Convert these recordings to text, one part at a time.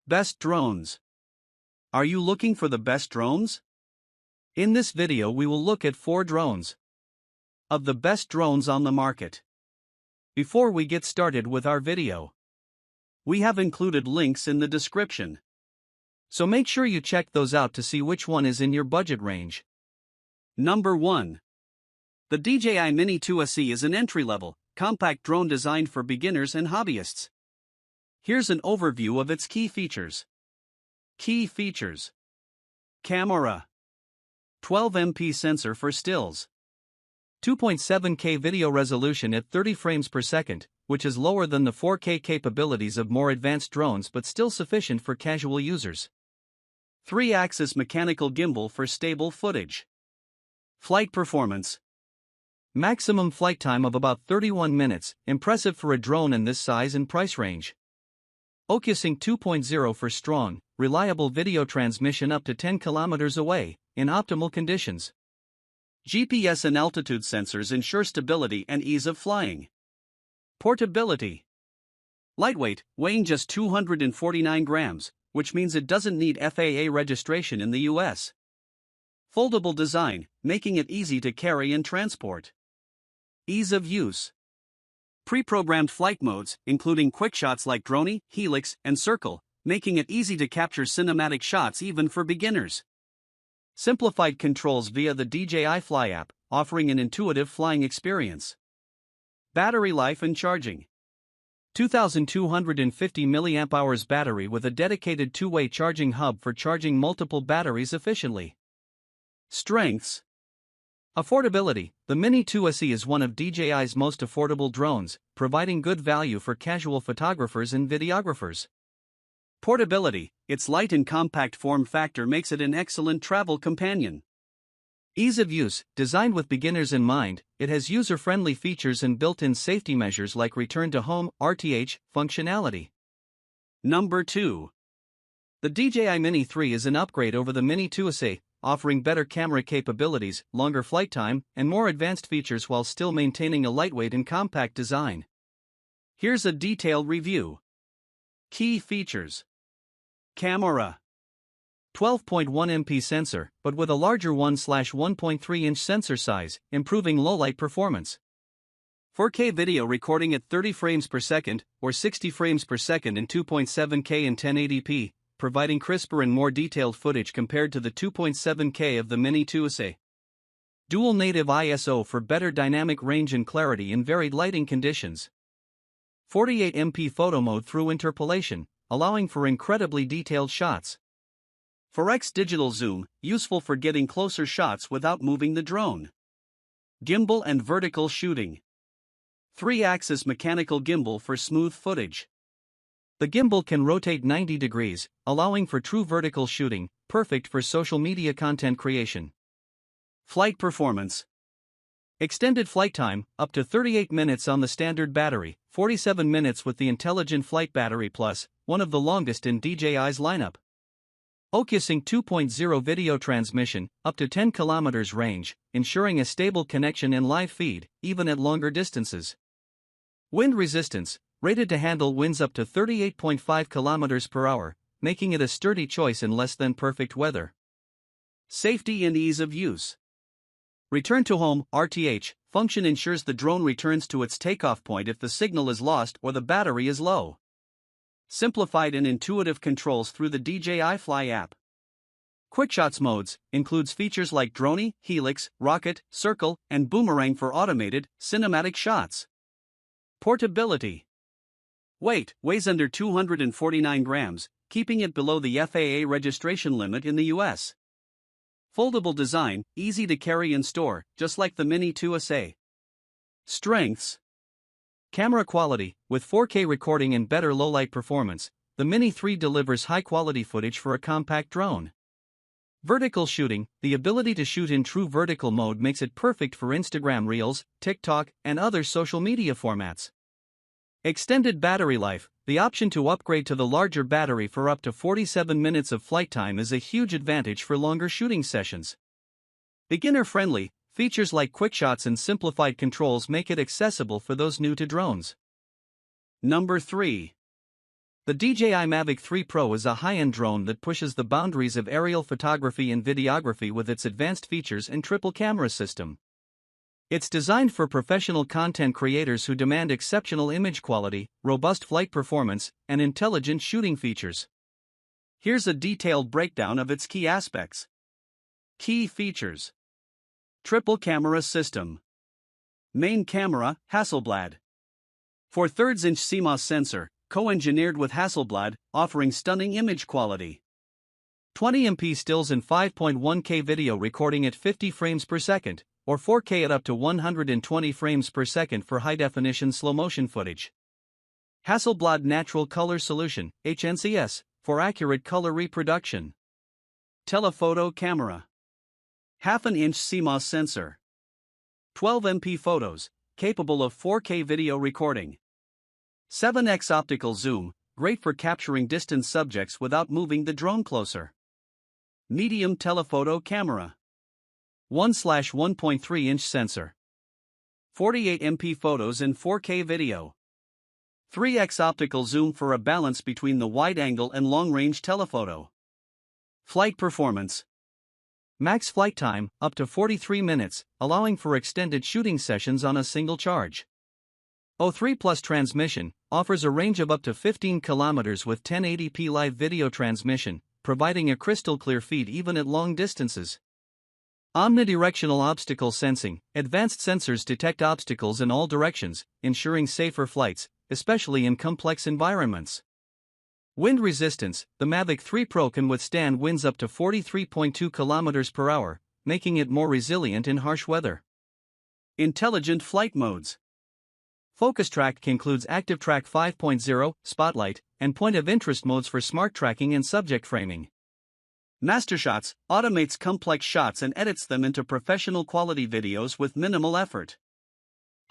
Best drones. Are you looking for the best drones? In this video we will look at 4 drones of the best drones on the market. Before we get started with our video, we have included links in the description, so make sure you check those out to see which one is in your budget range. Number 1. The DJI Mini 2SE is an entry-level, compact drone designed for beginners and hobbyists. Here's an overview of its key features. Key features: camera, 12MP sensor for stills, 2.7K video resolution at 30 frames per second, which is lower than the 4K capabilities of more advanced drones but still sufficient for casual users. 3-axis mechanical gimbal for stable footage. Flight performance: maximum flight time of about 31 minutes, impressive for a drone in this size and price range. OcuSync 2.0 for strong, reliable video transmission up to 10 kilometers away, in optimal conditions. GPS and altitude sensors ensure stability and ease of flying. Portability: lightweight, weighing just 249 grams, which means it doesn't need FAA registration in the US. Foldable design, making it easy to carry and transport. Ease of use: pre-programmed flight modes, including quick shots like drone, helix, and circle, making it easy to capture cinematic shots even for beginners. Simplified controls via the DJI Fly app, offering an intuitive flying experience. Battery life and charging: 2,250 mAh battery with a dedicated two-way charging hub for charging multiple batteries efficiently. Strengths: affordability: the Mini 2SE is one of DJI's most affordable drones, providing good value for casual photographers and videographers. Portability: its light and compact form factor makes it an excellent travel companion. Ease of use: designed with beginners in mind, it has user-friendly features and built-in safety measures like return to home (RTH) functionality. Number 2. The DJI Mini 3 is an upgrade over the Mini 2SE, offering better camera capabilities, longer flight time, and more advanced features while still maintaining a lightweight and compact design. Here's a detailed review. Key features: camera, 12.1MP sensor, but with a larger 1/1.3-inch sensor size, improving low-light performance. 4K video recording at 30 frames per second, or 60 frames per second in 2.7K and 1080p, providing crisper and more detailed footage compared to the 2.7K of the Mini 2SE. Dual native ISO for better dynamic range and clarity in varied lighting conditions. 48MP photo mode through interpolation, allowing for incredibly detailed shots. 4x digital zoom, useful for getting closer shots without moving the drone. Gimbal and vertical shooting. 3-axis mechanical gimbal for smooth footage. The gimbal can rotate 90 degrees, allowing for true vertical shooting, perfect for social media content creation. Flight performance: extended flight time, up to 38 minutes on the standard battery, 47 minutes with the Intelligent Flight Battery Plus, one of the longest in DJI's lineup. OcuSync 2.0 video transmission, up to 10 kilometers range, ensuring a stable connection and live feed, even at longer distances. Wind resistance: rated to handle winds up to 38.5 kilometers per hour, making it a sturdy choice in less than perfect weather. Safety and ease of use. Return to home (RTH) function ensures the drone returns to its takeoff point if the signal is lost or the battery is low. Simplified and intuitive controls through the DJI Fly app. Quickshots modes includes features like drone, helix, rocket, circle, and boomerang for automated, cinematic shots. Portability: weighs under 249 grams, keeping it below the FAA registration limit in the US. Foldable design, easy to carry and store, just like the Mini 2SE. Strengths: camera quality: with 4K recording and better low-light performance, the Mini 3 delivers high-quality footage for a compact drone. Vertical shooting: the ability to shoot in true vertical mode makes it perfect for Instagram Reels, TikTok, and other social media formats. Extended battery life: the option to upgrade to the larger battery for up to 47 minutes of flight time is a huge advantage for longer shooting sessions. Beginner-friendly: features like quickshots and simplified controls make it accessible for those new to drones. Number 3. The DJI Mavic 3 Pro is a high-end drone that pushes the boundaries of aerial photography and videography with its advanced features and triple camera system. It's designed for professional content creators who demand exceptional image quality, robust flight performance, and intelligent shooting features. Here's a detailed breakdown of its key aspects. Key features: triple camera system. Main camera, Hasselblad. 4/3-inch CMOS sensor, co-engineered with Hasselblad, offering stunning image quality. 20MP stills and 5.1K video recording at 50 frames per second, or 4K at up to 120 frames per second for high-definition slow-motion footage. Hasselblad Natural Color Solution, HNCS, for accurate color reproduction. Telephoto camera. 1/2-inch CMOS sensor. 12MP photos, capable of 4K video recording. 7x optical zoom, great for capturing distant subjects without moving the drone closer. Medium telephoto camera. 1/1.3-inch sensor. 48MP photos and 4K video. 3x optical zoom for a balance between the wide-angle and long-range telephoto. Flight performance. Max flight time, up to 43 minutes, allowing for extended shooting sessions on a single charge. O3+ transmission, offers a range of up to 15 kilometers with 1080p live video transmission, providing a crystal clear feed even at long distances. Omnidirectional obstacle sensing, advanced sensors detect obstacles in all directions, ensuring safer flights, especially in complex environments. Wind resistance, the Mavic 3 Pro can withstand winds up to 43.2 km per hour, making it more resilient in harsh weather. Intelligent flight modes. Focus track includes Active Track 5.0, Spotlight, and Point of Interest modes for smart tracking and subject framing. Mastershots automates complex shots and edits them into professional quality videos with minimal effort.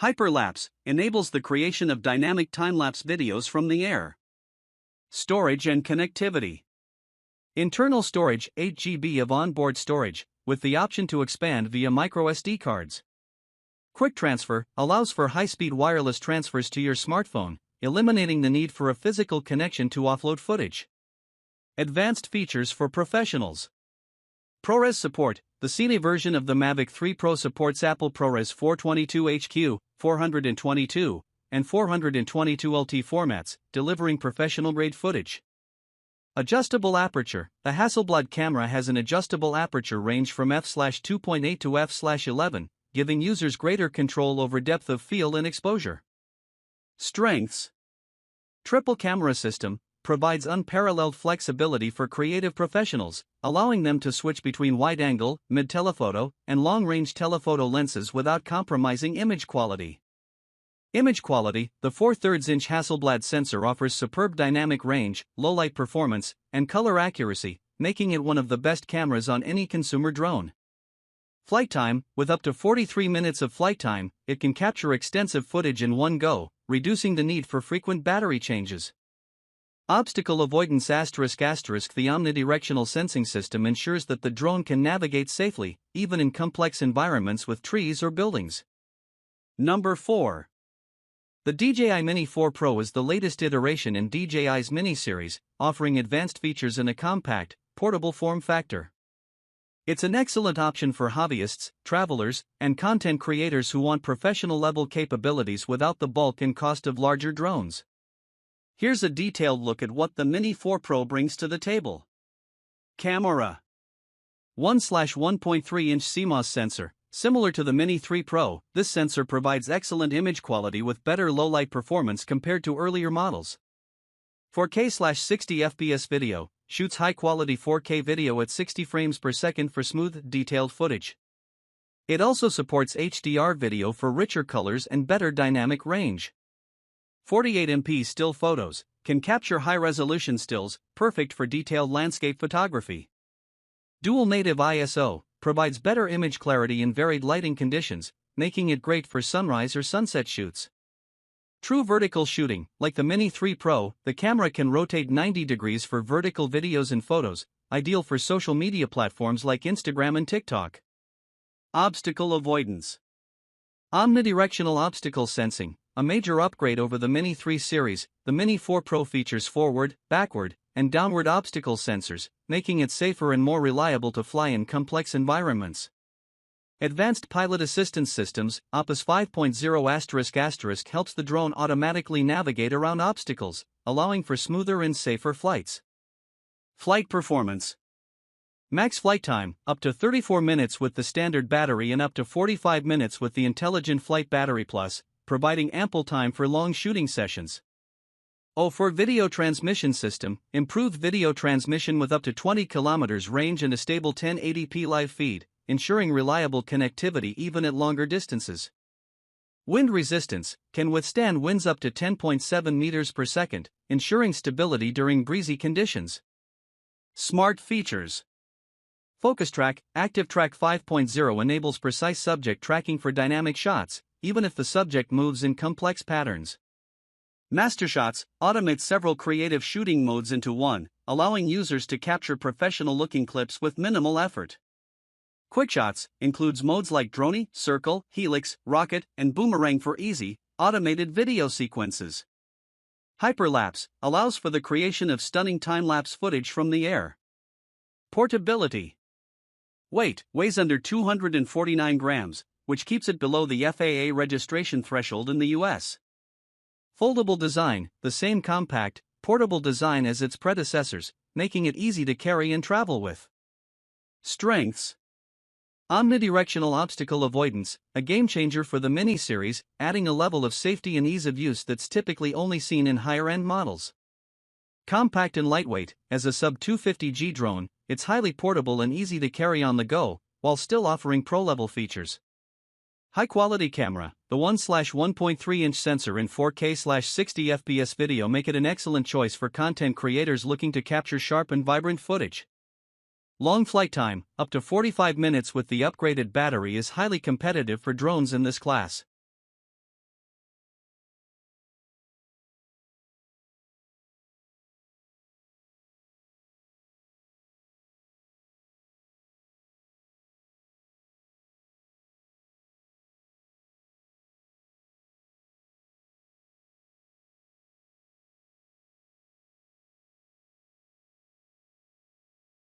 Hyperlapse enables the creation of dynamic time-lapse videos from the air. Storage and connectivity. Internal storage, 8 GB of onboard storage, with the option to expand via microSD cards. Quick transfer allows for high-speed wireless transfers to your smartphone, eliminating the need for a physical connection to offload footage. Advanced features for professionals. ProRes support. The Cine version of the Mavic 3 Pro supports Apple ProRes 422HQ, 422, and 422 LT formats, delivering professional-grade footage. Adjustable aperture. The Hasselblad camera has an adjustable aperture range from f/2.8 to f/11, giving users greater control over depth of field and exposure. Strengths. Triple camera system provides unparalleled flexibility for creative professionals, allowing them to switch between wide-angle, mid-telephoto, and long-range telephoto lenses without compromising image quality. Image quality. The 4/3-inch Hasselblad sensor offers superb dynamic range, low-light performance, and color accuracy, making it one of the best cameras on any consumer drone. Flight time. With up to 43 minutes of flight time, it can capture extensive footage in one go, reducing the need for frequent battery changes. Obstacle avoidance ***. The omnidirectional sensing system ensures that the drone can navigate safely, even in complex environments with trees or buildings. Number 4. The DJI Mini 4 Pro is the latest iteration in DJI's Mini series, offering advanced features in a compact, portable form factor. It's an excellent option for hobbyists, travelers, and content creators who want professional-level capabilities without the bulk and cost of larger drones. Here's a detailed look at what the Mini 4 Pro brings to the table. Camera. 1/1.3-inch CMOS sensor. Similar to the Mini 3 Pro, this sensor provides excellent image quality with better low-light performance compared to earlier models. 4K/60 FPS video, shoots high-quality 4K video at 60 frames per second for smooth, detailed footage. It also supports HDR video for richer colors and better dynamic range. 48MP still photos, can capture high-resolution stills, perfect for detailed landscape photography. Dual native ISO, provides better image clarity in varied lighting conditions, making it great for sunrise or sunset shoots. True vertical shooting. Like the Mini 3 Pro, the camera can rotate 90 degrees for vertical videos and photos, ideal for social media platforms like Instagram and TikTok. Obstacle avoidance. Omnidirectional obstacle sensing, a major upgrade over the Mini 3 series. The Mini 4 Pro features forward, backward, and downward obstacle sensors, making it safer and more reliable to fly in complex environments. Advanced Pilot Assistance Systems, APAS 5.0** helps the drone automatically navigate around obstacles, allowing for smoother and safer flights. Flight performance. Max flight time, up to 34 minutes with the standard battery and up to 45 minutes with the Intelligent Flight Battery Plus, providing ample time for long shooting sessions. For video transmission system, improved video transmission with up to 20 km range and a stable 1080p live feed, ensuring reliable connectivity even at longer distances. Wind resistance, can withstand winds up to 10.7 meters per second, ensuring stability during breezy conditions. Smart features. Focus Track, Active Track 5.0 enables precise subject tracking for dynamic shots, even if the subject moves in complex patterns. Master Shots automates several creative shooting modes into one, allowing users to capture professional-looking clips with minimal effort. Quick Shots includes modes like Droney, Circle, Helix, Rocket, and Boomerang for easy, automated video sequences. Hyperlapse allows for the creation of stunning time-lapse footage from the air. Portability. Weight weighs under 249 grams, which keeps it below the FAA registration threshold in the US. Foldable design, the same compact, portable design as its predecessors, making it easy to carry and travel with. Strengths. Omnidirectional obstacle avoidance, a game-changer for the Mini series, adding a level of safety and ease of use that's typically only seen in higher-end models. Compact and lightweight, as a sub-250G drone, it's highly portable and easy to carry on the go, while still offering pro-level features. High-quality camera, the 1/1.3-inch sensor in 4K/60 FPS video make it an excellent choice for content creators looking to capture sharp and vibrant footage. Long flight time, up to 45 minutes with the upgraded battery is highly competitive for drones in this class.